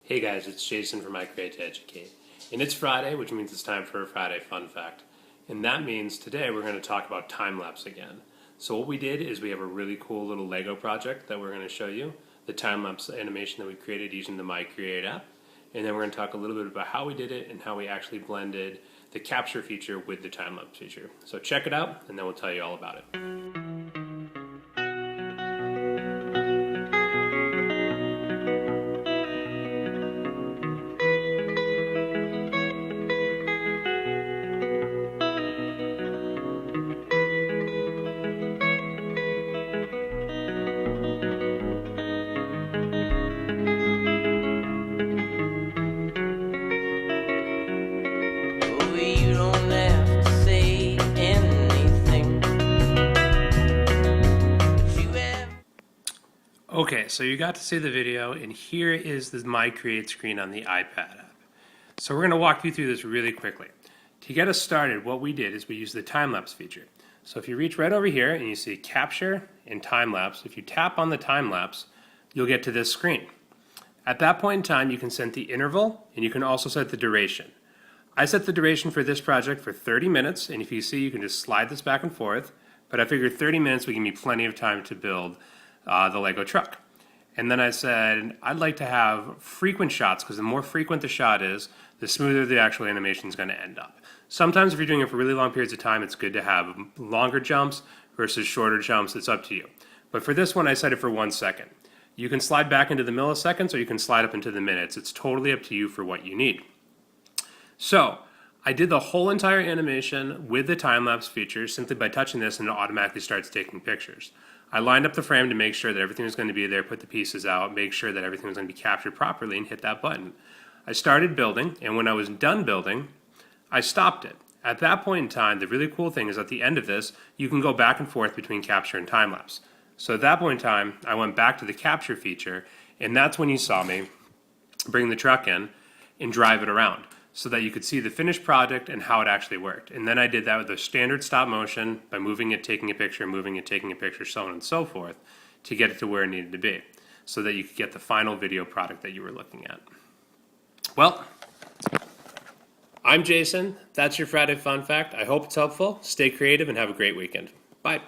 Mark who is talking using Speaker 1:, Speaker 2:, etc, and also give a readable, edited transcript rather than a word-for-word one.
Speaker 1: Hey guys, it's Jason from iCreate to Educate. And it's Friday, which means it's time for a Friday fun fact. And that means today we're going to talk about time-lapse again. So what we did is we have a really cool little Lego project that we're going to show you, the time-lapse animation that we created using the myCreate app. And then we're going to talk a little bit about how we did it and how we actually blended the capture feature with the time-lapse feature. So check it out, and then we'll tell you all about it. Okay, so you got to see the video, and here is the myCreate screen on the iPad app. So we're going to walk you through this really quickly. To get us started, what we did is we used the time-lapse feature. So if you reach right over here and you see capture and time-lapse, if you tap on the time-lapse, you'll get to this screen. At that point in time, you can set the interval, and you can also set the duration. I set the duration for this project for 30 minutes, and if you see, you can just slide this back and forth, but I figured 30 minutes would give me plenty of time to build the Lego truck. And then I said, I'd like to have frequent shots, because the more frequent the shot is, the smoother the actual animation is going to end up. Sometimes if you're doing it for really long periods of time, it's good to have longer jumps versus shorter jumps. It's up to you. But for this one, I set it for 1 second. You can slide back into the milliseconds, or you can slide up into the minutes. It's totally up to you for what you need. So I did the whole entire animation with the time-lapse feature simply by touching this, and it automatically starts taking pictures. I lined up the frame to make sure that everything was going to be there, put the pieces out, make sure that everything was going to be captured properly, and hit that button. I started building, and when I was done building, I stopped it. At that point in time, the really cool thing is at the end of this, you can go back and forth between capture and time-lapse. So at that point in time, I went back to the capture feature, and that's when you saw me bring the truck in and drive it around, so that you could see the finished project and how it actually worked. And then I did that with a standard stop motion by moving it, taking a picture, moving it, taking a picture, so on and so forth, to get it to where it needed to be, so that you could get the final video product that you were looking at. Well, I'm Jason. That's your Friday Fun Fact. I hope it's helpful. Stay creative and have a great weekend. Bye.